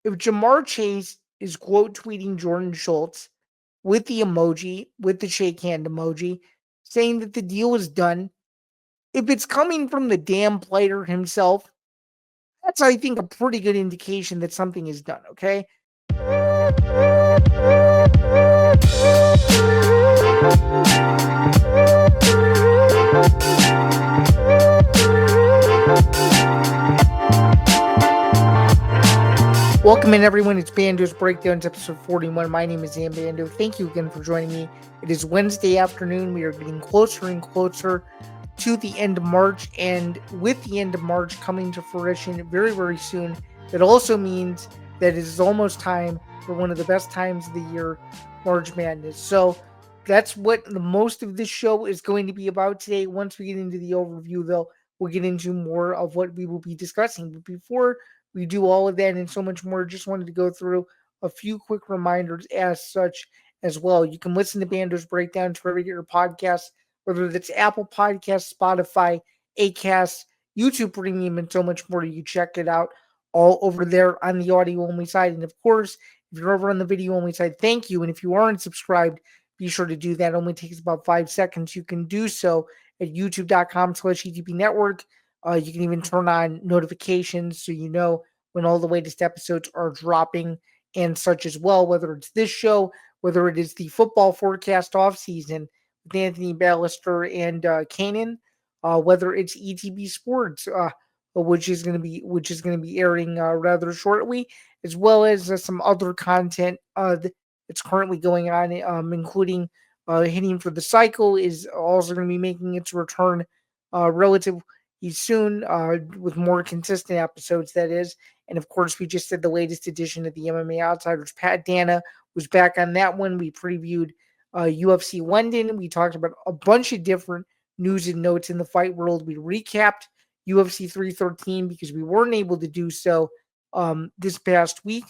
if Jamar Chase is quote tweeting Jordan Schultz with the emoji, with the shake hand emoji, saying that the deal is done, if it's coming from the damn player himself, that's, I think, a pretty good indication that something is done, okay? Welcome in, everyone. It's Bando's Breakdowns, episode 41. My name is Zain Bando. Thank you again for joining me. It is Wednesday afternoon. We are getting closer and closer to the end of March, and with the end of March coming to fruition very, very soon, that also means that it is almost time for one of the best times of the year, March Madness. So that's what the most of this show is going to be about today. Once we get into the overview, though, we'll get into more of what we will be discussing. But before we do all of that and so much more, just wanted to go through a few quick reminders as such as well. You can listen to Bando's Breakdowns wherever you get your podcasts, whether that's Apple Podcasts, Spotify, Acast, YouTube Premium, and so much more. You check it out all over there on the audio only side. And of course, if you're over on the video only side, thank you. And if you aren't subscribed, be sure to do that. It only takes about 5 seconds. You can do so at youtube.com/ETP Network. You can even turn on notifications so you know when all the latest episodes are dropping and such as well, whether it's this show, whether it is the football forecast off season with Anthony Ballister and Kanan, whether it's ETB Sports, which is going to be airing rather shortly, as well as some other content that's currently going on, including Hitting for the Cycle is also going to be making its return relatively soon with more consistent episodes, that is. And of course, we just did the latest edition of the MMA Outsiders. Pat Dana was back on that one. We previewed UFC London. We talked about a bunch of different news and notes in the fight world. We recapped UFC 313 because we weren't able to do so this past week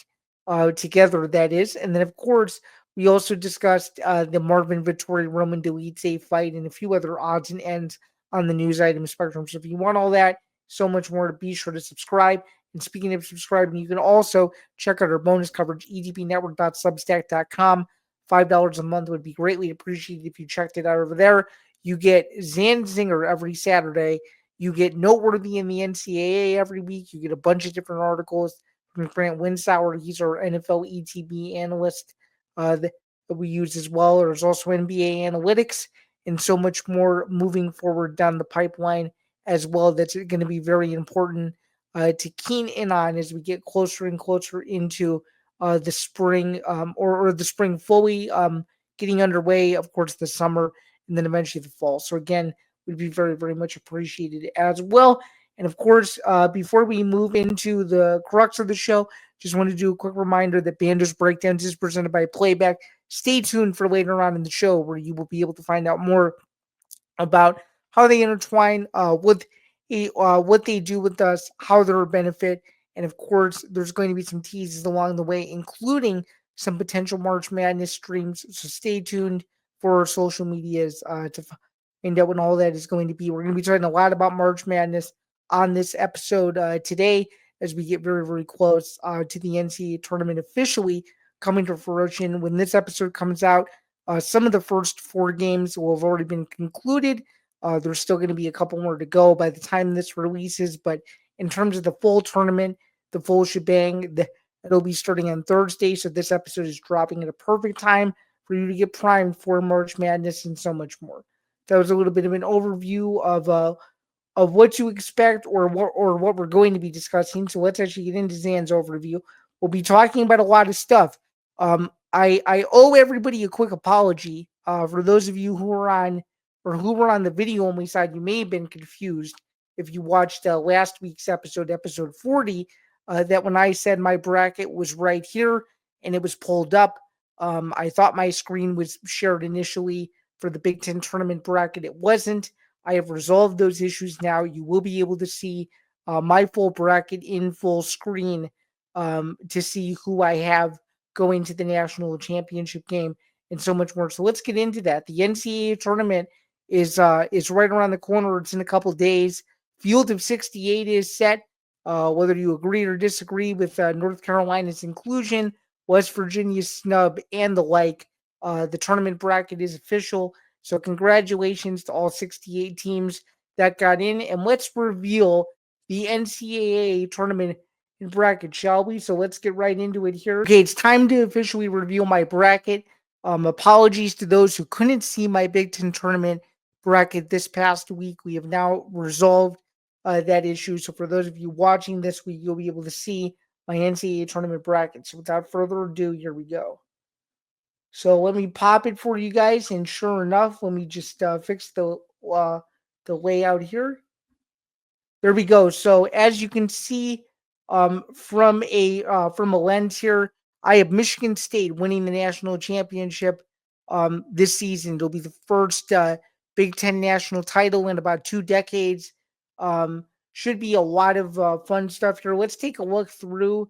together, that is. And then, of course, we also discussed the Marvin Vettori Roman Dolidze fight and a few other odds and ends on the news item spectrum. So if you want all that, so much more, to be sure to subscribe. And speaking of subscribing, you can also check out our bonus coverage, edpnetwork.substack.com. $5 a month would be greatly appreciated if you checked it out over there. You get Zain Zinger every Saturday. You get Noteworthy in the NCAA every week. You get a bunch of different articles from Grant Winsauer. He's our NFL ETB analyst that we use as well. There's also NBA analytics and so much more moving forward down the pipeline as well. That's going to be very important to keen in on as we get closer and closer into the spring or the spring fully getting underway. Of course, the summer and then eventually the fall. So again, would be very, very much appreciated as well. And of course, before we move into the crux of the show, just want to do a quick reminder that Bando's Breakdowns is presented by Playback. Stay tuned for later on in the show where you will be able to find out more about how they intertwine with what they do with us, how they're a benefit, and of course, there's going to be some teases along the way, including some potential March Madness streams. So stay tuned for our social medias to find out when all that is going to be. We're going to be talking a lot about March Madness on this episode today as we get very, very close to the NCAA tournament officially coming to fruition. When this episode comes out, some of the first 4 games will have already been concluded. There's still going to be a couple more to go by the time this releases, but in terms of the full tournament, the full shebang, it'll be starting on Thursday. So this episode is dropping at a perfect time for you to get primed for March Madness and so much more. That was a little bit of an overview of what to expect or what we're going to be discussing. So let's actually get into Zan's overview. We'll be talking about a lot of stuff. I owe everybody a quick apology. For those of you who were on the video only side, you may have been confused if you watched last week's episode 40, that when I said my bracket was right here and it was pulled up, I thought my screen was shared initially for the Big Ten tournament bracket. It wasn't. I have resolved those issues now. You will be able to see my full bracket in full screen to see who I have going to the national championship game and so much more. So let's get into that. The NCAA tournament is right around the corner. It's in a couple days. Field of 68 is set. whether you agree or disagree with North Carolina's inclusion, West Virginia's snub, and the like. The tournament bracket is official. So, congratulations to all 68 teams that got in. And let's reveal the NCAA tournament bracket, shall we? So, let's get right into it here. Okay, it's time to officially reveal my bracket. Apologies to those who couldn't see my Big Ten tournament bracket this past week. We have now resolved that issue. So for those of you watching this week, you'll be able to see my NCAA tournament bracket. So without further ado, here we go. So let me pop it for you guys, and sure enough, let me just fix the layout here. There we go. So as you can see, from a lens here, I have Michigan State winning the national championship this season. It'll be the first Big Ten national title in about 2 decades. Should be a lot of fun stuff here. Let's take a look through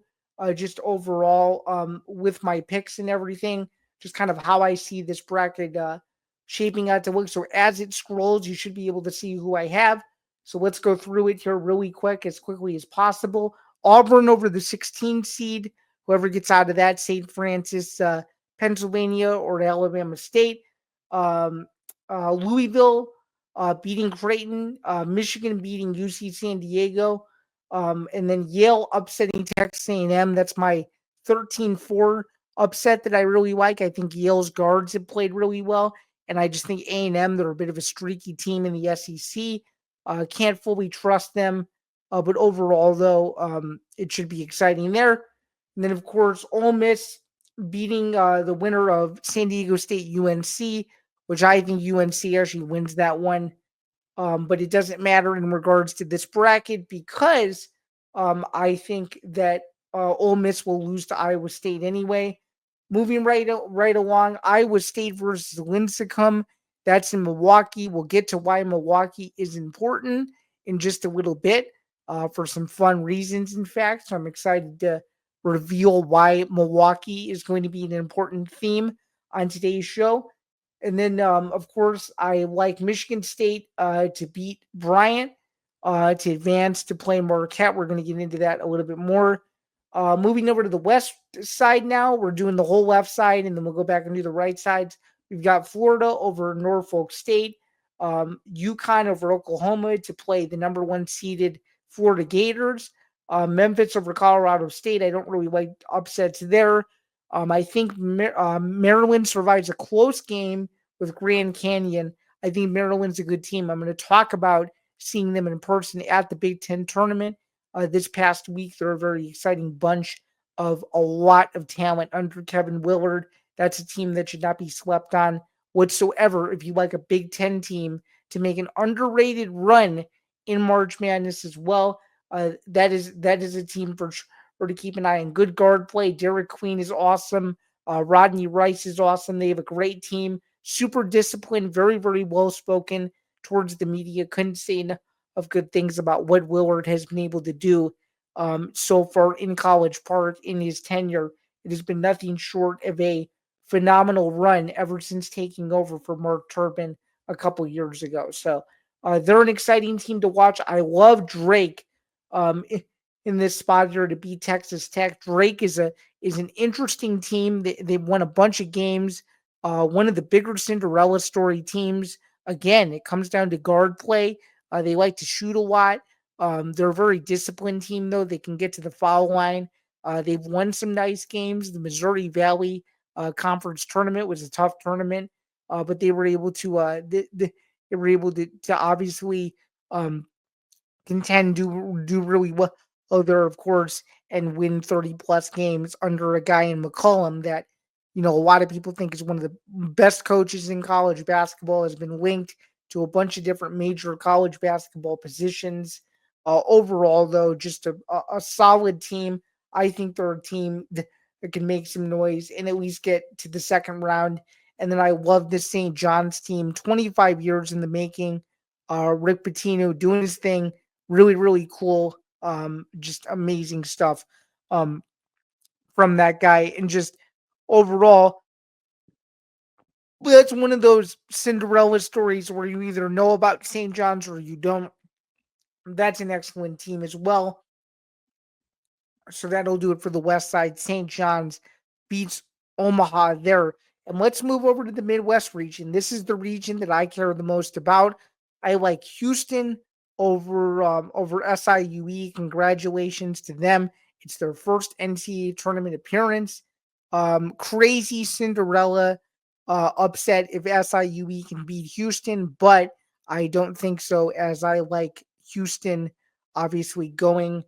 just overall with my picks and everything, just kind of how I see this bracket shaping out to look. So as it scrolls, you should be able to see who I have. So let's go through it here really quick, as quickly as possible. Auburn over the 16 seed. Whoever gets out of that, St. Francis, Pennsylvania, or Alabama State. Um, Louisville beating Creighton. Michigan beating UC San Diego. And then Yale upsetting Texas A&M. That's my 13-4 upset that I really like. I think Yale's guards have played really well. And I just think A&M, they're a bit of a streaky team in the SEC. Can't fully trust them. But overall, though, it should be exciting there. And then, of course, Ole Miss beating the winner of San Diego State UNC, which I think UNC actually wins that one. But it doesn't matter in regards to this bracket because I think that Ole Miss will lose to Iowa State anyway. Moving right along, Iowa State versus Lincecum. That's in Milwaukee. We'll get to why Milwaukee is important in just a little bit for some fun reasons, in fact. So I'm excited to reveal why Milwaukee is going to be an important theme on today's show. And then, of course, I like Michigan State to beat Bryant to advance to play Marquette. We're going to get into that a little bit more. Moving over to the west side now, we're doing the whole left side, and then we'll go back and do the right sides. We've got Florida over Norfolk State, UConn over Oklahoma to play the number one seeded Florida Gators, Memphis over Colorado State. I don't really like upsets there. I think Maryland survives a close game with Grand Canyon. I think Maryland's a good team. I'm going to talk about seeing them in person at the Big Ten tournament this past week. They're a very exciting bunch of a lot of talent under Kevin Willard. That's a team that should not be slept on whatsoever. If you like a Big Ten team to make an underrated run in March Madness as well, that is a team for to keep an eye on. Good guard play. Derek Queen is awesome. Rodney Rice is awesome. They have a great team. Super disciplined. Very, very well spoken towards the media. Couldn't say enough of good things about what Willard has been able to do so far in College Park in his tenure. It has been nothing short of a phenomenal run ever since taking over for Mark Turpin a couple years ago. So they're an exciting team to watch. I love Drake in this spot here to beat Texas Tech. Drake is an interesting team. They've won a bunch of games. One of the bigger Cinderella story teams. Again, it comes down to guard play. They like to shoot a lot. They're a very disciplined team, though. They can get to the foul line. They've won some nice games. The Missouri Valley Conference tournament was a tough tournament, but they were able to they were able to obviously contend, do really well there, of course, and win 30 plus games under a guy in McCollum that, a lot of people think is one of the best coaches in college basketball, has been linked to a bunch of different major college basketball positions. Overall, though, just a solid team. I think they're a team that can make some noise and at least get to the second round. And then I love this St. John's team, 25 years in the making. Rick Pitino doing his thing. Really, really cool. Just amazing stuff from that guy. And just overall, that's one of those Cinderella stories where you either know about St. John's or you don't. That's an excellent team as well. So that'll do it for the West Side. St. John's beats Omaha there. And let's move over to the Midwest region. This is the region that I care the most about. I like Houston over SIUE. Congratulations to them. It's their first NCAA tournament appearance. Crazy Cinderella upset if SIUE can beat Houston, but I don't think so, as I like Houston obviously going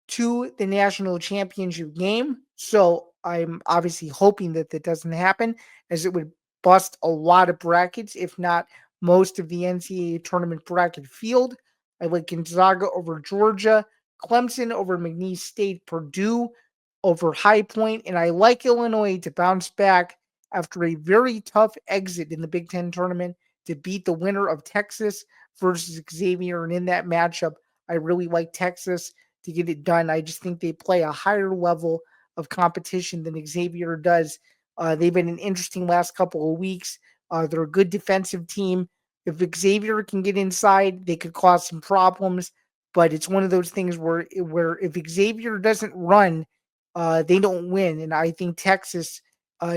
to the national championship game. So I'm obviously hoping that that doesn't happen, as it would bust a lot of brackets, if not most of the NCAA tournament bracket field. I like Gonzaga over Georgia, Clemson over McNeese State, Purdue over High Point, and I like Illinois to bounce back after a very tough exit in the Big Ten tournament to beat the winner of Texas versus Xavier. And in that matchup, I really like Texas to get it done. I just think they play a higher level of competition than Xavier does. They've been an interesting last couple of weeks. They're a good defensive team. If Xavier can get inside, they could cause some problems. But it's one of those things where if Xavier doesn't run, they don't win. And I think Texas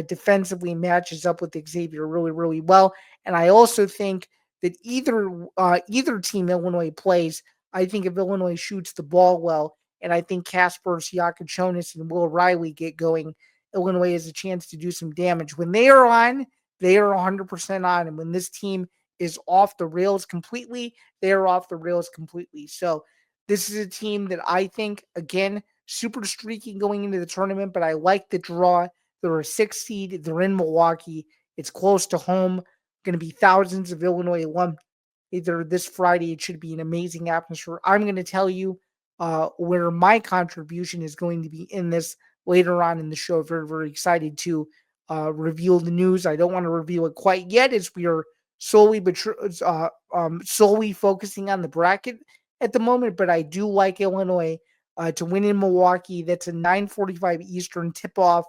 defensively matches up with Xavier really, really well. And I also think that either team Illinois plays, I think if Illinois shoots the ball well, and I think Casper Siakachonis and Will Riley get going, Illinois has a chance to do some damage. When they are on, they are 100% on. And when this team is off the rails completely, they are off the rails completely. So this is a team that I think, again, super streaky going into the tournament, but I like the draw. They're a 6 seed. They're in Milwaukee. It's close to home. Going to be thousands of Illinois alum either this Friday. It should be an amazing atmosphere. I'm going to tell you where my contribution is going to be in this later on in the show. Very, very excited to reveal the news. I don't want to reveal it quite yet, as we are solely focusing on the bracket at the moment. But I do like Illinois to win in Milwaukee. That's a 9:45 Eastern tip-off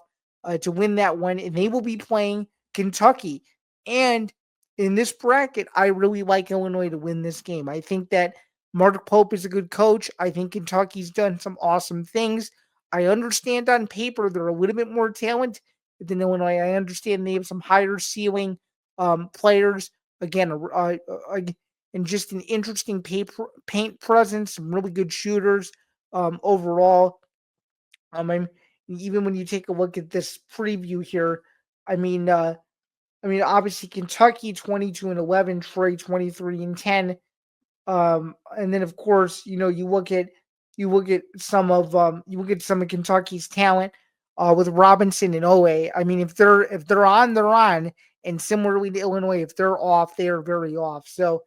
to win that one, and they will be playing Kentucky. And in this bracket, I really like Illinois to win this game. I think that Mark Pope is a good coach. I think Kentucky's done some awesome things. I understand on paper they're a little bit more talented than Illinois. I understand they have some higher ceiling players. Again, and just an interesting paint presence, some really good shooters overall. I'm, even when you take a look at this preview here, I mean, obviously Kentucky 22-11, Troy 23-10. And then of course, you look at some of Kentucky's talent with Robinson and Owe. I mean, if they're on, they're on. And similarly to Illinois, if they're off, they are very off. So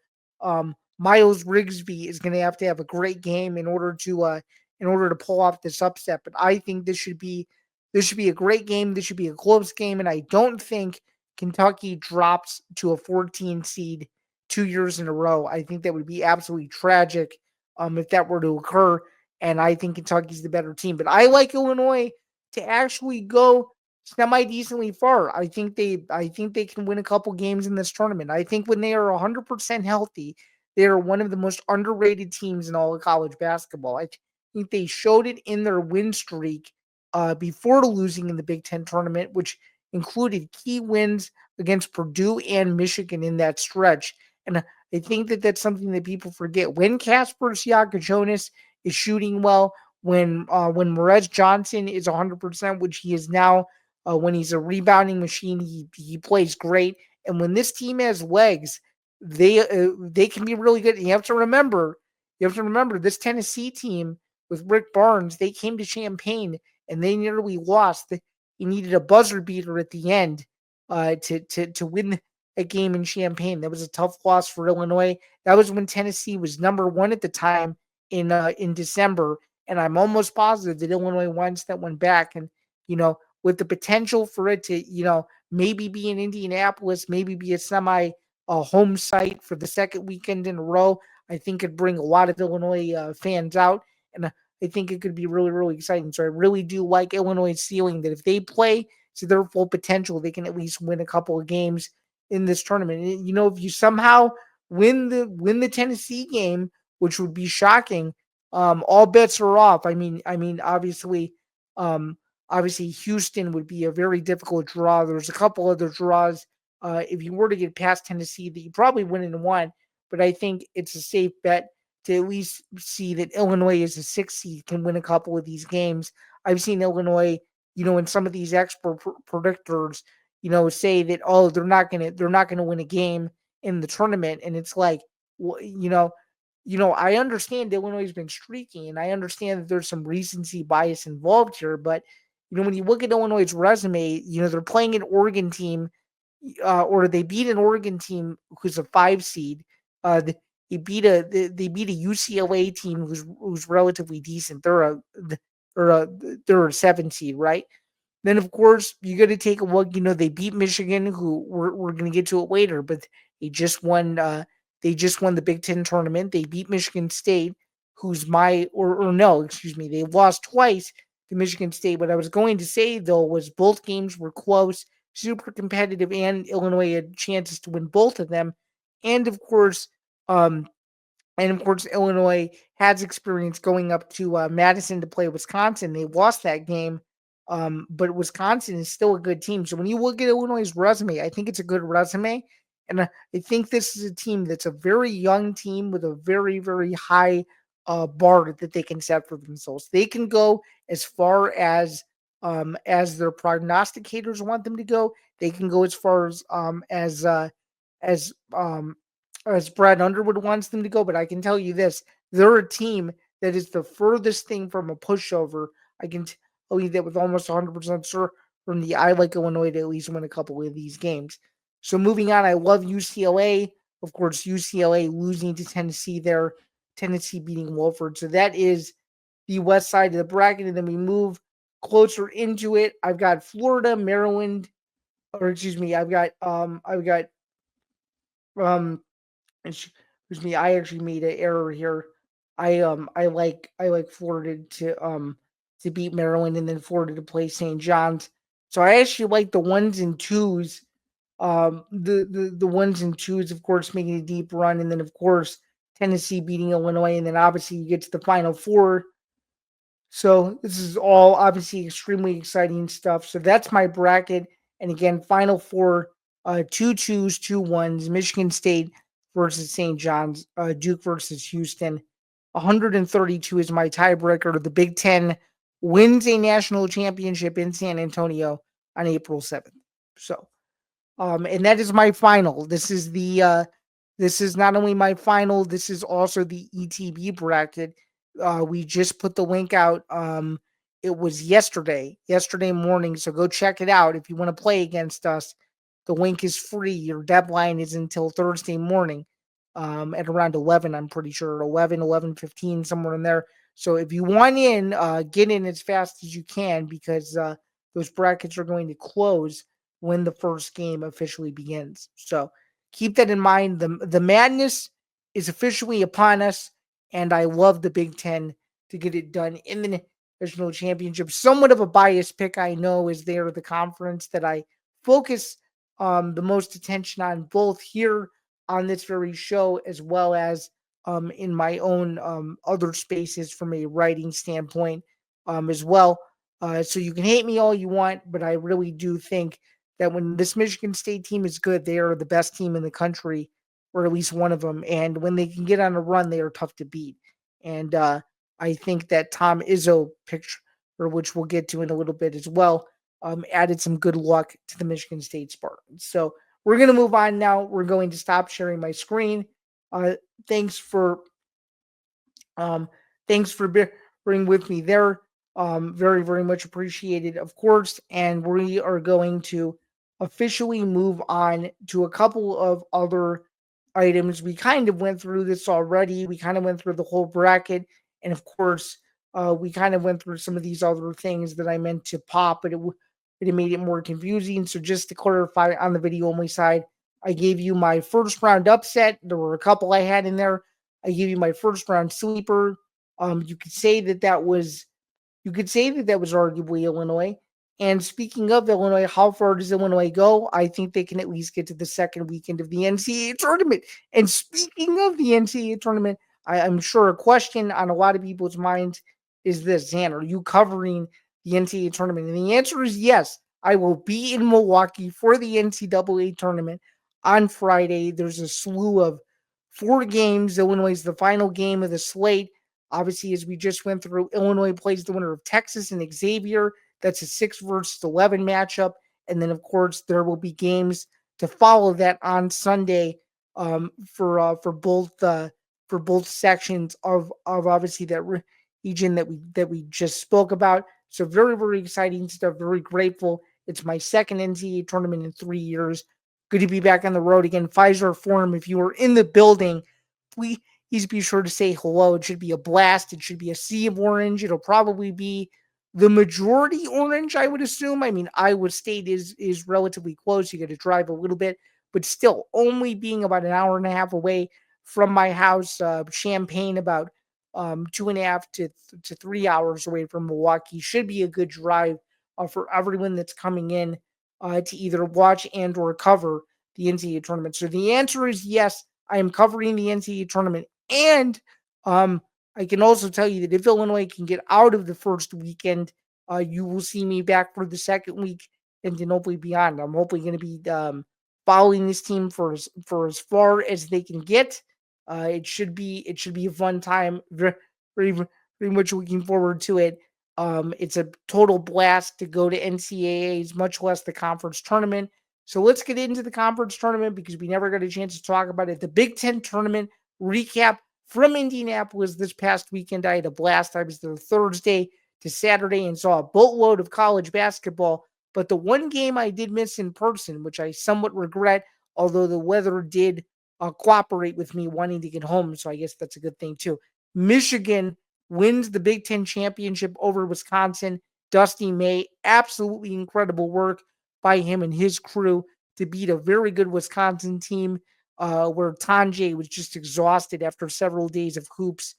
Miles Rigsby is going to have a great game in order to pull off this upset. But I think this should be a great game. This should be a close game, and I don't think Kentucky drops to a 14 seed 2 years in a row. I think that would be absolutely tragic if that were to occur. And I think Kentucky's the better team. But I like Illinois to actually go semi decently far. I think they can win a couple games in this tournament. I think when they are 100% healthy, they are one of the most underrated teams in all of college basketball. I think they showed it in their win streak before losing in the Big Ten tournament, which included key wins against Purdue and Michigan in that stretch. And I think that that's something that people forget. When Casper Siakachonis is shooting well, when Morez Johnson is 100%, which he is now, when he's a rebounding machine, he plays great. And when this team has legs, they can be really good. And you have to remember this Tennessee team with Rick Barnes. They came to Champaign and they nearly lost. He needed a buzzer beater at the end to win a game in Champaign. That was a tough loss for Illinois. That was when Tennessee was number one at the time in December, and I'm almost positive that Illinois wants that one back. And with the potential for it to maybe be in Indianapolis, maybe be a semi home site for the second weekend in a row, I think it'd bring a lot of Illinois fans out, and I think it could be really, really exciting. So I really do like Illinois' ceiling that if they play to their full potential, they can at least win a couple of games in this tournament. If you somehow win the Tennessee game, which would be shocking, all bets are off. Obviously, um, obviously Houston would be a very difficult draw. There's a couple other draws. If you were to get past Tennessee, that you probably wouldn't want, but I think it's a safe bet to at least see that Illinois is a 6 seed, can win a couple of these games. I've seen Illinois, in some of these expert predictors, say that, oh, they're not gonna win a game in the tournament, and it's like, I understand Illinois has been streaky, and I understand that there's some recency bias involved here, but when you look at Illinois' resume, they're playing an Oregon team, or they beat an Oregon team who's a 5 seed. They beat a UCLA team who's relatively decent. They're a 7 seed, right? Then of course you got to take a look. They beat Michigan, who we're going to get to it later, but they just won. They just won the Big Ten tournament. They beat Michigan State, who's or no, excuse me, they lost twice to Michigan State. What I was going to say though was both games were close, super competitive, and Illinois had chances to win both of them. And of course, um, Illinois has experience going up to Madison to play Wisconsin. They lost that game, but Wisconsin is still a good team. So when you look at Illinois' resume, I think it's a good resume. And I think this is a team that's a very young team with a very, very high bar that they can set for themselves. They can go as far as their prognosticators want them to go. They can go as far as as Brad Underwood wants them to go, but I can tell you this: they're a team that is the furthest thing from a pushover. I can tell you that with almost 100% certainty. I like Illinois to at least win a couple of these games. So moving on, I love UCLA. Of course, UCLA losing to Tennessee there, Tennessee beating Wolford. So that is the west side of the bracket, and then we move closer into it. I've got Florida, Maryland, or excuse me, um excuse me, I actually made an error here. I like Florida to beat Maryland, and then Florida to play St. John's. So I actually like the ones and twos. The ones and twos, of course, making a deep run, and then of course Tennessee beating Illinois, and then obviously you get to the Final Four. So this is all obviously extremely exciting stuff. So that's my bracket. And again, Final Four, two twos, two ones, Michigan State versus St. John's, Duke versus Houston. 132 is my tiebreaker. The Big Ten wins a national championship in San Antonio on April 7th. So, and that is my final. This is not only my final, this is also the ETB bracket. We just put the link out. It was yesterday morning. So go check it out if you want to play against us. The link is free. Your deadline is until Thursday morning, at around 11. I'm pretty sure 11:15, somewhere in there. So if you want in, get in as fast as you can, because those brackets are going to close when the first game officially begins. So keep that in mind. The madness is officially upon us, and I love the Big Ten to get it done in the national championship. Somewhat of a biased pick, I know, is there the conference that I focus the most attention on, both here on this very show as well as in my own other spaces from a writing standpoint as well. So you can hate me all you want, but I really do think that when this Michigan State team is good, they are the best team in the country, or at least one of them. And when they can get on a run, they are tough to beat. And I think that Tom Izzo picture, which we'll get to in a little bit as well, added some good luck to the Michigan State Spartans. So we're going to move on now. We're going to stop sharing my screen. Uh, thanks for um, bearing with me there. Very, very much appreciated, of course. And we are going to officially move on to a couple of other items. We kind of went through this already. We kind of went through the whole bracket. And of course, we kind of went through some of these other things that I meant to pop, but it made it more confusing. So just to clarify, on the video only side, I gave you my first round upset. There were a couple I had in there. I gave you my first round sleeper. You could say that was arguably Illinois. And speaking of Illinois, how far does Illinois go? I think they can at least get to the second weekend of the NCAA tournament. And speaking of the NCAA tournament, I'm sure a question on a lot of people's minds is this: Zan, are you covering the NCAA tournament? And the answer is yes. I will be in Milwaukee for the NCAA tournament on Friday. There's a slew of 4 games. Illinois is the final game of the slate. Obviously, as we just went through, Illinois plays the winner of Texas and Xavier. That's a 6 versus 11 matchup. And then, of course, there will be games to follow that on Sunday for both sections of obviously that region that we just spoke about. So very, very exciting stuff. Very grateful. It's my second NCAA tournament in 3 years. Good to be back on the road again. Pfizer Forum. If you were in the building, please be sure to say hello. It should be a blast. It should be a sea of orange. It'll probably be the majority orange, I would assume. I mean, Iowa State is relatively close. You got to drive a little bit, but still, only being about an hour and a half away from my house, Champaign about 2.5 to 3 hours away from Milwaukee, should be a good drive for everyone that's coming in to either watch and or cover the NCAA tournament. So the answer is yes. I am covering the NCAA tournament, and um, I can also tell you that if Illinois can get out of the first weekend, you will see me back for the second week and then hopefully beyond. I'm hopefully going to be following this team for as far as they can get. It should be a fun time. Very, very much looking forward to it. It's a total blast to go to NCAAs, much less the conference tournament. So let's get into the conference tournament because we never got a chance to talk about it. The Big Ten tournament recap from Indianapolis this past weekend. I had a blast. I was there Thursday to Saturday and saw a boatload of college basketball. But the one game I did miss in person, which I somewhat regret, although the weather did cooperate with me wanting to get home. So I guess that's a good thing too. Michigan wins the Big Ten championship over Wisconsin. Dusty May, absolutely incredible work by him and his crew to beat a very good Wisconsin team where Tanjay was just exhausted after several days of hoops.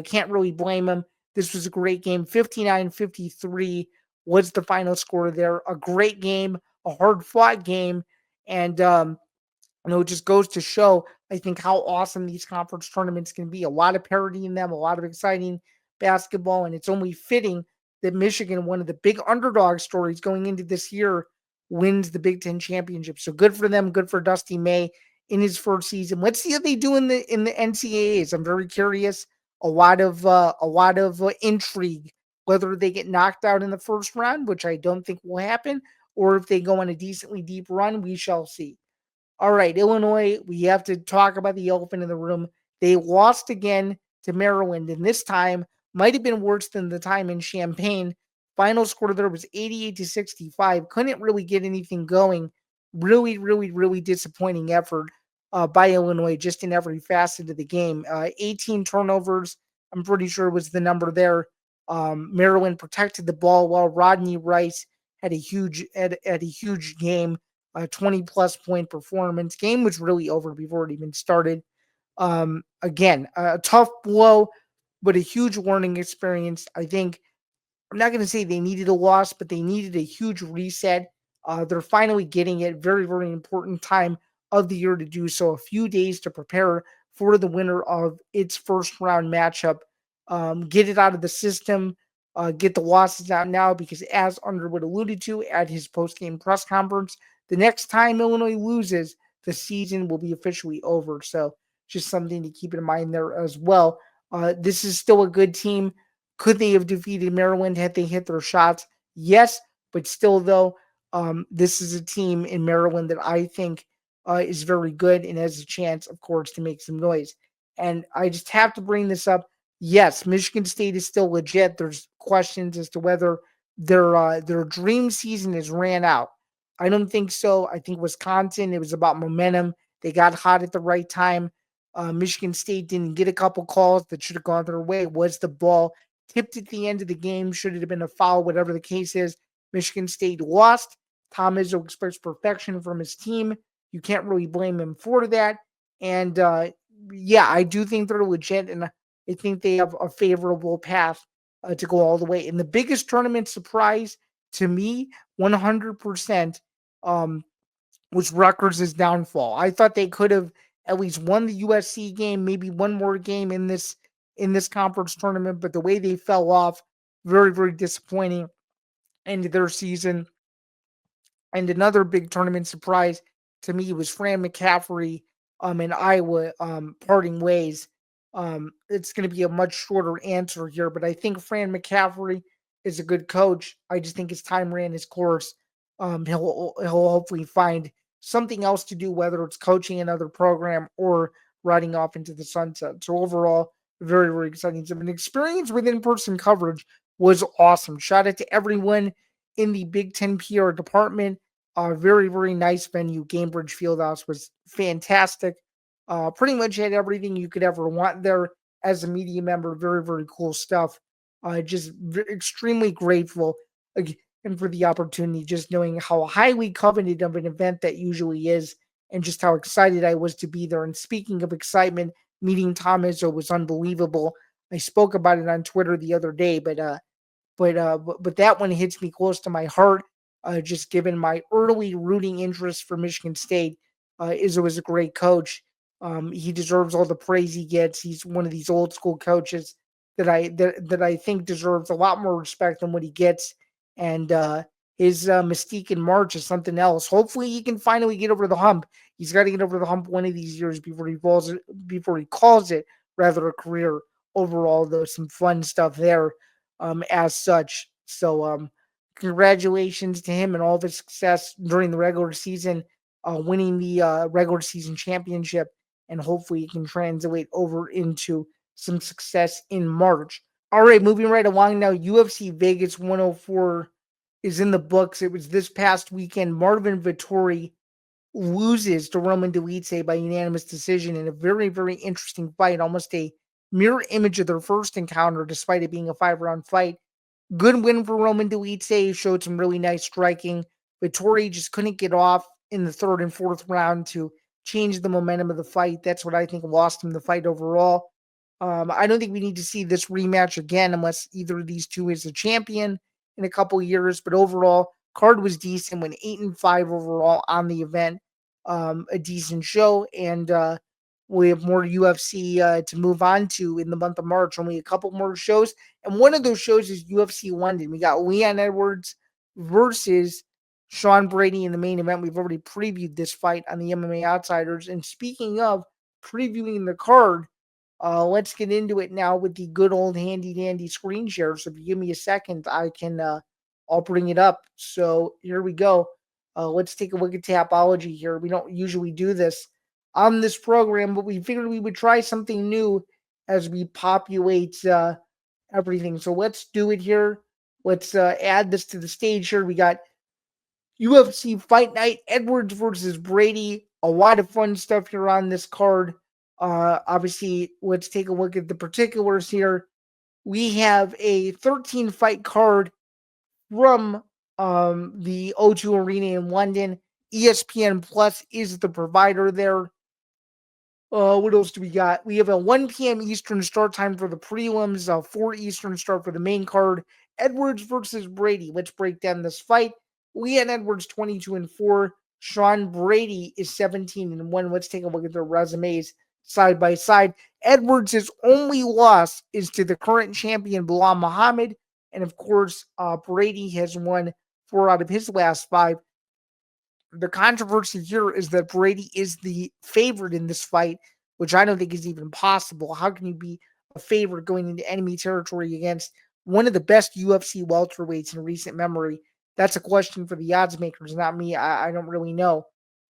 Can't really blame him. This was a great game. 59-53 was the final score there. A great game, a hard fought game. And it just goes to show, I think, how awesome these conference tournaments can be. A lot of parity in them, a lot of exciting basketball, and it's only fitting that Michigan, one of the big underdog stories going into this year, wins the Big Ten championship. So good for them, good for Dusty May in his first season. Let's see how they do in the NCAAs. I'm very curious. A lot of intrigue whether they get knocked out in the first round, which I don't think will happen, or if they go on a decently deep run. We shall see. All right, Illinois, we have to talk about the elephant in the room. They lost again to Maryland, and this time might have been worse than the time in Champaign. Final score there was 88-65. Couldn't really get anything going. Really, really, really disappointing effort by Illinois just in every facet of the game. 18 turnovers, I'm pretty sure was the number there. Maryland protected the ball while Rodney Rice had had a huge game, a 20 plus point performance. Game was really over before it even started. Again, a tough blow, but a huge learning experience. I think I'm not going to say they needed a loss, but they needed a huge reset. They're finally getting it. Very, very important time of the year to do so. A few days to prepare for the winner of its first round matchup. Get it out of the system. Get the losses out now because, as Underwood alluded to at his post game press conference, the next time Illinois loses, the season will be officially over. So, just something to keep in mind there as well. This is still a good team. Could they have defeated Maryland had they hit their shots? Yes, but still, though, this is a team in Maryland that I think is very good and has a chance, of course, to make some noise. And I just have to bring this up. Yes, Michigan State is still legit. There's questions as to whether their dream season has ran out. I don't think so. I think Wisconsin, it was about momentum. They got hot at the right time. Michigan State didn't get a couple calls that should have gone their way. Was the ball tipped at the end of the game? Should it have been a foul? Whatever the case is, Michigan State lost. Tom Izzo expects perfection from his team. You can't really blame him for that. And yeah, I do think they're legit, and I think they have a favorable path to go all the way. And the biggest tournament surprise to me, 100%, was Rutgers' downfall. I thought they could have at least won the USC game, maybe one more game in this conference tournament, but the way they fell off, very, very disappointing end of their season. And another big tournament surprise to me was Fran McCaffrey in Iowa parting ways. It's going to be a much shorter answer here, but I think Fran McCaffrey is a good coach. I just think his time ran his course. He'll hopefully find something else to do, whether it's coaching another program or riding off into the sunset. So overall, very, very exciting. So an experience with in-person coverage was awesome. Shout out to everyone in the Big Ten PR department. Very, very nice venue. Gamebridge Fieldhouse was fantastic. Pretty much had everything you could ever want there as a media member. Very, very cool stuff. Extremely grateful again for the opportunity, just knowing how highly coveted of an event that usually is, and just how excited I was to be there. And speaking of excitement, meeting Tom Izzo was unbelievable. I spoke about it on Twitter the other day, but that one hits me close to my heart. Just given my early rooting interest for Michigan State, Izzo is a great coach. He deserves all the praise he gets. He's one of these old school coaches that I think deserves a lot more respect than what he gets. And his mystique in March is something else. Hopefully, he can finally get over the hump. He's got to get over the hump one of these years before he calls it rather a career overall. Though some fun stuff there, as such. So congratulations to him and all of his success during the regular season, winning the regular season championship, and hopefully it can translate over into some success in March. All right, moving right along now. UFC Vegas 104 is in the books. It was this past weekend. Marvin Vettori loses to Roman Dolidze by unanimous decision in a very, very interesting fight, almost a mirror image of their first encounter, despite it being a 5-round fight. Good win for Roman Dolidze. Showed some really nice striking. Vettori just couldn't get off in the third and fourth round to change the momentum of the fight. That's what I think lost him the fight overall. I don't think we need to see this rematch again unless either of these two is a champion in a couple years. But overall, card was decent. Went 8-5 overall on the event. A decent show, and we have more UFC to move on to in the month of March. Only a couple more shows, and one of those shows is UFC London. We got Leon Edwards versus Sean Brady in the main event. We've already previewed this fight on the MMA Outsiders. And speaking of previewing the card, let's get into it now with the good old handy dandy screen share. So if you give me a second, I'll bring it up. So here we go. Let's take a look at Tapology here. We don't usually do this on this program, but we figured we would try something new as we populate everything. So let's do it here. Let's add this to the stage here. We got UFC Fight Night, Edwards versus Brady. A lot of fun stuff here on this card. Obviously, let's take a look at the particulars here. We have a 13 fight card from the O2 Arena in London. ESPN Plus is the provider there. What else do we got? We have a 1 p.m. Eastern start time for the prelims, 4 Eastern start for the main card. Edwards versus Brady. Let's break down this fight. Leon Edwards 22-4. Sean Brady is 17-1. Let's take a look at their resumes side by side. Edwards' only loss is to the current champion Bilal Muhammad, and of course, Brady has won 4 out of his last 5. The controversy here is that Brady is the favorite in this fight, which I don't think is even possible. How can you be a favorite going into enemy territory against one of the best UFC welterweights in recent memory? That's a question for the odds makers, not me. I don't really know.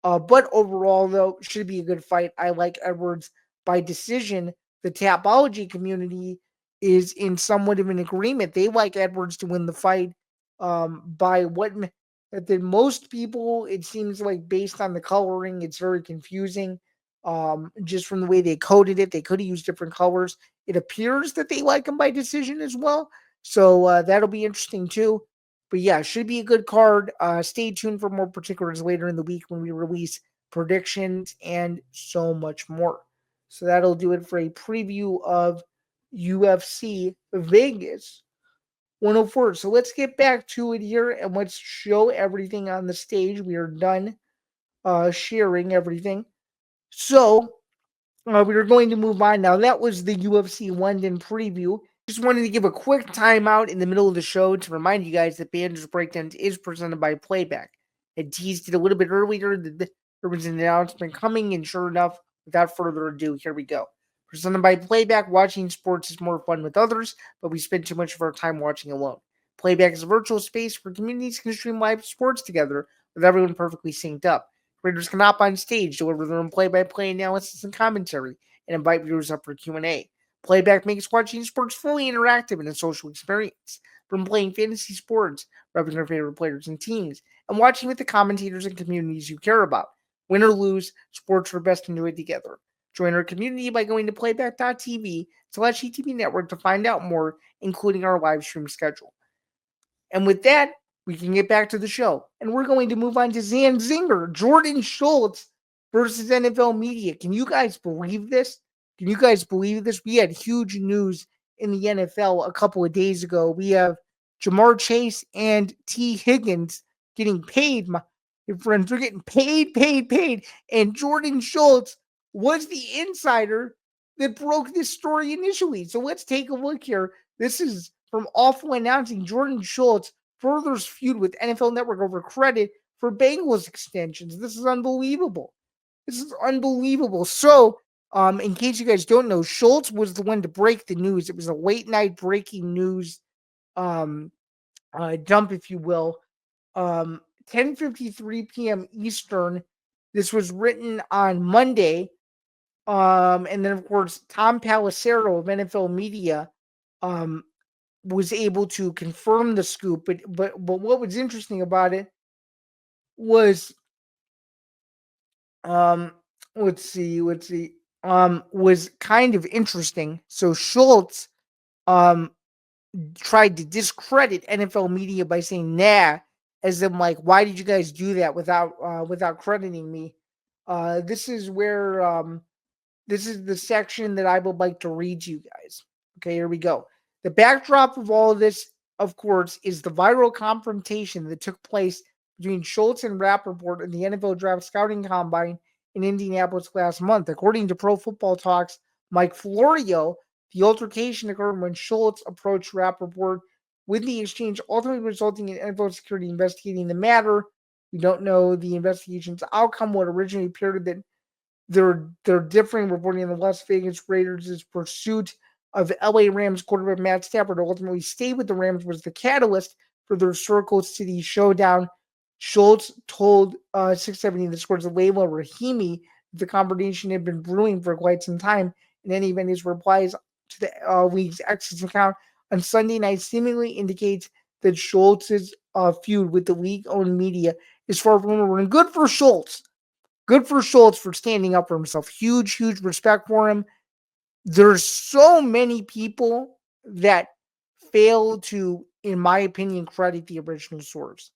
But overall, though, should be a good fight. I like Edwards by decision. The Tapology community is in somewhat of an agreement. They like Edwards to win the fight by what that most people, it seems like based on the coloring, it's very confusing. Just from the way they coded it, they could have used different colors. It appears that they like him by decision as well. So that'll be interesting too. But yeah, should be a good card. Stay tuned for more particulars later in the week when we release predictions and so much more. So that'll do it for a preview of UFC Vegas 104. So let's get back to it here and let's show everything on the stage. We are done sharing everything. So We are going to move on now. That was the UFC London preview. Just wanted to give a quick timeout in the middle of the show to remind you guys that Bando's Breakdown is presented by Playback. I teased it a little bit earlier that there was an announcement coming, and sure enough, without further ado, here we go. Presented by Playback, watching sports is more fun with others, but we spend too much of our time watching alone. Playback is a virtual space where communities can stream live sports together with everyone perfectly synced up. Creators can hop on stage, deliver their own play-by-play analysis and commentary, and invite viewers up for Q&A. Playback makes watching sports fully interactive and a social experience. From playing fantasy sports, repping your favorite players and teams, and watching with the commentators and communities you care about. Win or lose, sports are best enjoyed together. Join our community by going to playback.tv/ETV Network to find out more, including our live stream schedule. And with that, we can get back to the show. And we're going to move on to Zinger, Jordan Schultz versus NFL media. Can you guys believe this? Can you guys believe this? We had huge news in the NFL a couple of days ago. We have Jamar Chase and T. Higgins getting paid. My friends are getting paid. And Jordan Schultz was the insider that broke this story initially. So let's take a look here. This is from Awful Announcing. Jordan Schultz furthers feud with NFL Network over credit for Bengals extensions. This is unbelievable. So, in case you guys don't know, Schultz was the one to break the news. It was a late night breaking news dump, if you will. 10:53 p.m. Eastern. This was written on Monday. And then of course Tom Pelissero of NFL Media was able to confirm the scoop. But what was interesting about it was let's see was kind of interesting. So Schultz tried to discredit NFL Media by saying nah, as in like, why did you guys do that without crediting me? This is where this is the section that I would like to read to you guys. Okay, here we go. The backdrop of all of this, of course, is the viral confrontation that took place between Schultz and Rappaport in the NFL Draft Scouting Combine in Indianapolis last month. According to Pro Football Talk's Mike Florio, the altercation occurred when Schultz approached Rappaport, with the exchange ultimately resulting in NFL security investigating the matter. We don't know the investigation's outcome. What originally appeared that they're differing, reporting in the Las Vegas Raiders' pursuit of LA Rams quarterback Matt Stafford to ultimately stay with the Rams was the catalyst for their Circle City showdown. Schultz told 670 the scores of Layla Rahimi the confrontation had been brewing for quite some time. In any event, his replies to the league's X's account on Sunday night seemingly indicates that Schultz's feud with the league-owned media is far from over. And good for Schultz. Good for Schultz for standing up for himself. Huge respect for him. There's so many people that fail to, in my opinion, credit the original source.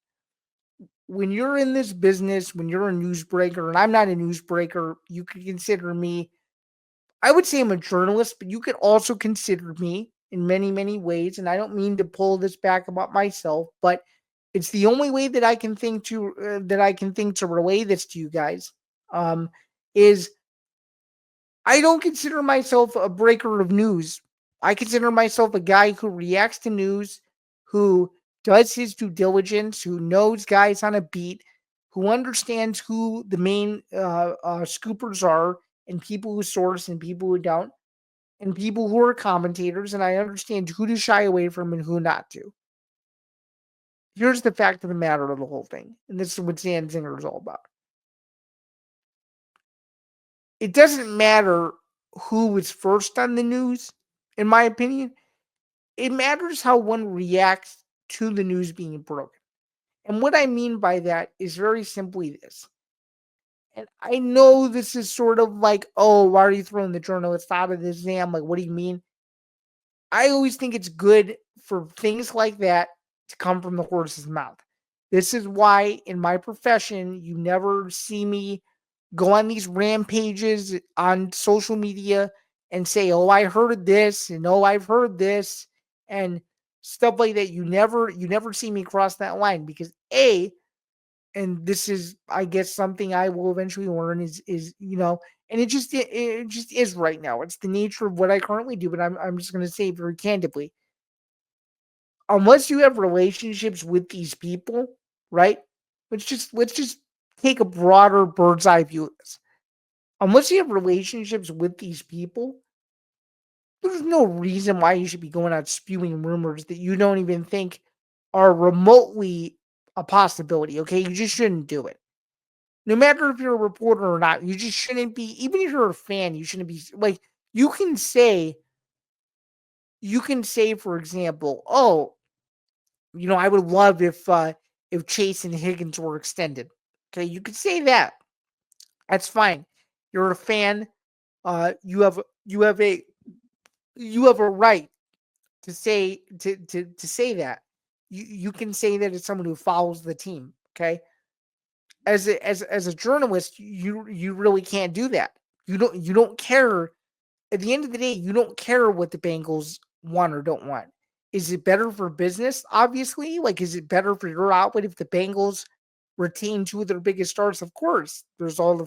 When you're in this business, when you're a newsbreaker, and I'm not a newsbreaker, you could consider me, I would say I'm a journalist, but you could also consider me in many, many ways. And I don't mean to pull this back about myself, but it's the only way that I can think to relay this to you guys. Is I don't consider myself a breaker of news. I consider myself a guy who reacts to news, who does his due diligence, who knows guys on a beat, who understands who the main scoopers are, and people who source and people who don't, and people who are commentators, and I understand who to shy away from and who not to. Here's the fact of the matter of the whole thing, and this is what Zan Zinger is all about. It doesn't matter who was first on the news, in my opinion. It matters how one reacts to the news being broken. And what I mean by that is very simply this. And I know this is sort of like, oh, why are you throwing the journalist out of this jam? Like, what do you mean? I always think it's good for things like that to come from the horse's mouth. This is why in my profession, you never see me go on these rampages on social media and say, oh, I heard this, and oh, I've heard this, and stuff like that. You never see me cross that line because and this is, I guess, something I will eventually learn is And it just is right now. It's the nature of what I currently do, but I'm just gonna say very candidly, unless you have relationships with these people, right? Let's just take a broader bird's eye view of this. Unless you have relationships with these people, there's no reason why you should be going out spewing rumors that you don't even think are remotely a possibility. Okay, you just shouldn't do it. No matter if you're a reporter or not, you just shouldn't be. Even if you're a fan, you shouldn't be like you can say for example, oh, I would love if Chase and Higgins were extended. Okay, you could say that. That's fine. You're a fan. You have a right to say that. You can say that as someone who follows the team. Okay, as a journalist, you really can't do that. You don't care. At the end of the day, you don't care what the Bengals want or don't want. Is it better for business? Obviously, like, is it better for your output if the Bengals retain two of their biggest stars? Of course, there's all the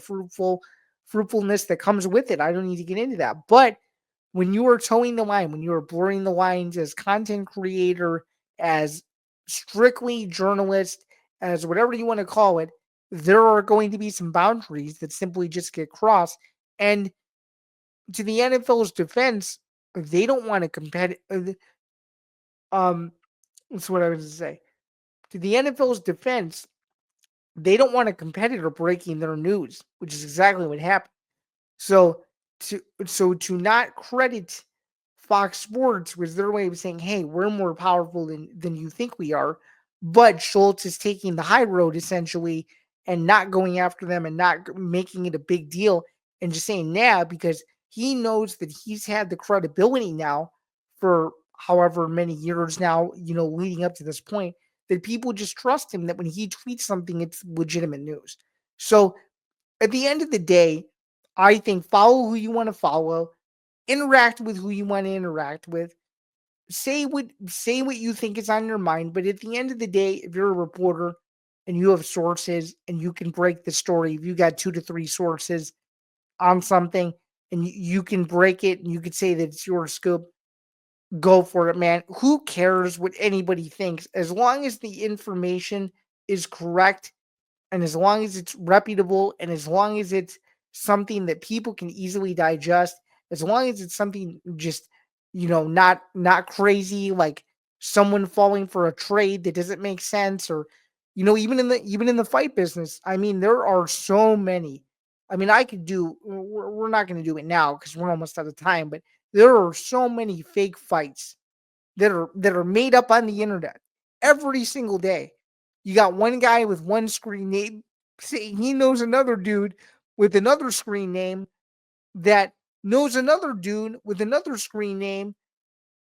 fruitfulness that comes with it. I don't need to get into that. But when you are towing the line, when you are blurring the lines as content creator, as strictly journalist, as whatever you want to call it, there are going to be some boundaries that simply just get crossed. And to the NFL's defense, they don't want to compete. That's what I was going to say. To the NFL's defense, they don't want a competitor breaking their news, which is exactly what happened. So to not credit Fox Sports was their way of saying, "Hey, we're more powerful than you think we are," but Schultz is taking the high road essentially and not going after them and not making it a big deal and just saying nah because he knows that he's had the credibility now for however many years now, leading up to this point, that people just trust him that when he tweets something, it's legitimate news. So at the end of the day, I think follow who you want to follow, interact with who you want to interact with, say what you think is on your mind. But at the end of the day, if you're a reporter and you have sources and you can break the story, if you got 2 to 3 sources on something and you can break it and you could say that it's your scoop, go for it, man. Who cares what anybody thinks? As long as the information is correct and as long as it's reputable and as long as it's something that people can easily digest, as long as it's something just, not crazy, like someone falling for a trade that doesn't make sense, or even in the fight business, I mean, there are so many. I mean, we're not going to do it now because we're almost out of time, but there are so many fake fights that are made up on the internet every single day. You got one guy with one screen name saying he knows another dude with another screen name that knows another dude with another screen name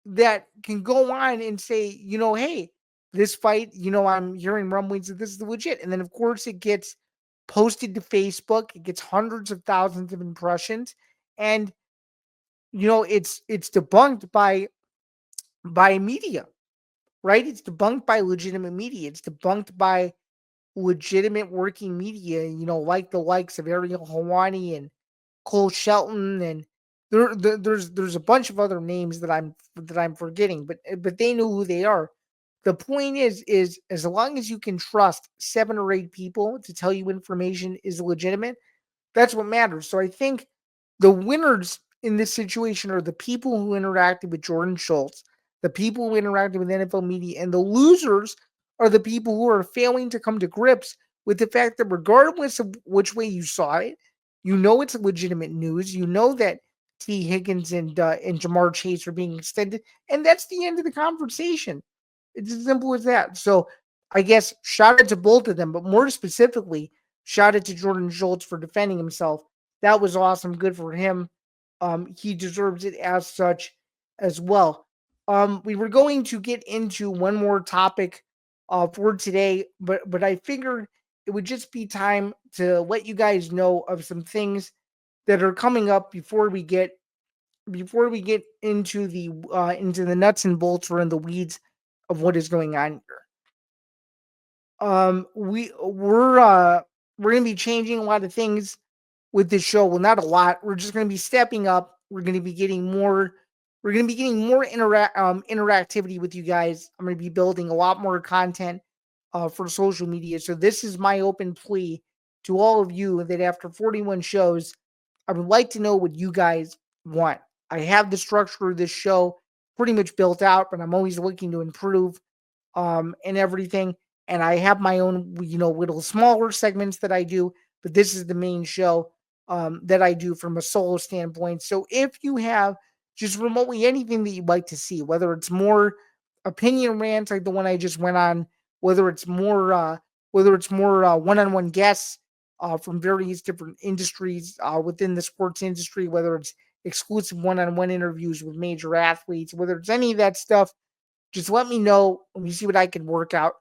that can go on and say, hey, this fight, I'm hearing rumblings that this is legit. And then, of course, it gets posted to Facebook. It gets hundreds of thousands of impressions. And, it's debunked by media, right? It's debunked by legitimate media. It's debunked by legitimate working media, like the likes of Ariel Hawani and Cole Shelton, and there's a bunch of other names that I'm forgetting, but they know who they are. The point is as long as you can trust 7 or 8 people to tell you information is legitimate, that's what matters. So I think the winners in this situation are the people who interacted with Jordan Schultz, the people who interacted with NFL media, and the losers are the people who are failing to come to grips with the fact that regardless of which way you saw it, it's legitimate news. You know that T. Higgins and Jamar Chase are being extended, and that's the end of the conversation. It's as simple as that. So I guess shout out to both of them, but more specifically, shout out to Jordan Schultz for defending himself. That was awesome. Good for him. He deserves it as such as well. We were going to get into one more topic for today, but I figured it would just be time to let you guys know of some things that are coming up before we get into the nuts and bolts or in the weeds of what is going on here. We're gonna be changing a lot of things with this show. Well, not a lot. We're just going to be stepping up. We're going to be getting more. We're going to be getting more interactivity with you guys. I'm going to be building a lot more content for social media. So this is my open plea to all of you that after 41 shows, I would like to know what you guys want. I have the structure of this show pretty much built out, but I'm always looking to improve and everything. And I have my own, little smaller segments that I do, but this is the main show that I do from a solo standpoint. So if you have just remotely anything that you'd like to see, whether it's more opinion rants like the one I just went on, whether it's more, one-on-one guests from various different industries within the sports industry, whether it's exclusive one-on-one interviews with major athletes, whether it's any of that stuff, just let me know. Let me see what I can work out.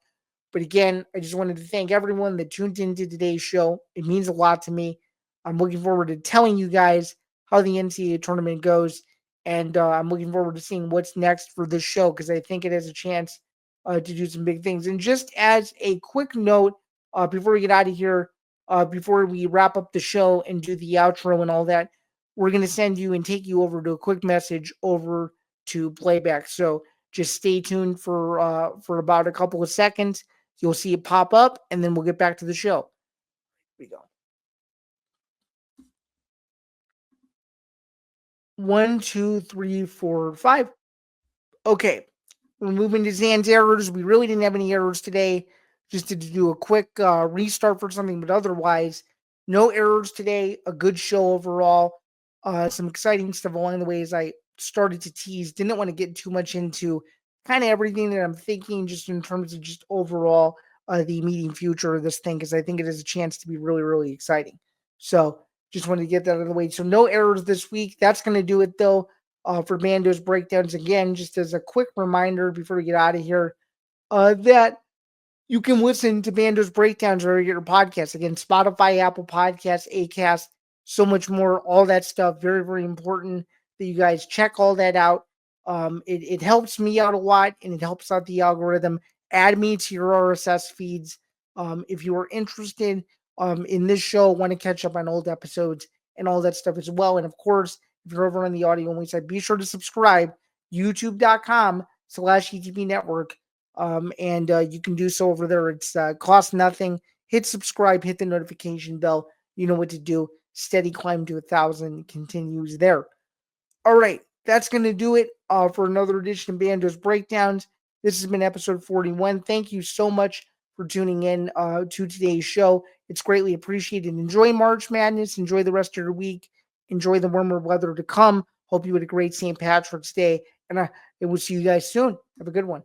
But again, I just wanted to thank everyone that tuned into today's show. It means a lot to me. I'm looking forward to telling you guys how the NCAA tournament goes. And I'm looking forward to seeing what's next for this show because I think it has a chance to do some big things. And just as a quick note, before we get out of here, before we wrap up the show and do the outro and all that, we're going to send you and take you over to a quick message over to Playback. So just stay tuned for about a couple of seconds. You'll see it pop up, and then we'll get back to the show. Here we go. 1, 2, 3, 4, 5. Okay. We're moving to Zan's errors. We really didn't have any errors today. Just to do a quick restart for something, but otherwise, no errors today. A good show overall. Some exciting stuff along the way as I started to tease. Didn't want to get too much into kind of everything that I'm thinking just in terms of just overall the immediate future of this thing because I think it has a chance to be really, really exciting. So just wanted to get that out of the way. So no errors this week. That's going to do it though for Bando's breakdowns. Again, just as a quick reminder before we get out of here, that you can listen to Bando's breakdowns or your podcast. Again, Spotify, Apple Podcasts, Acast, so much more, all that stuff. Very, very important that you guys check all that out. It helps me out a lot and it helps out the algorithm. Add me to your RSS feeds. If you are interested in this show, want to catch up on old episodes and all that stuff as well. And of course, if you're over on the audio only side, be sure to subscribe, youtube.com/ETP network. And you can do so over there. It's cost nothing. Hit subscribe, hit the notification bell. You know what to do. Steady climb to 1,000 continues there. All right, that's going to do it for another edition of Bando's Breakdowns. This has been episode 41. Thank you so much for tuning in to today's show. It's greatly appreciated. Enjoy March Madness. Enjoy the rest of your week. Enjoy the warmer weather to come. Hope you had a great St. Patrick's Day. And I will see you guys soon. Have a good one.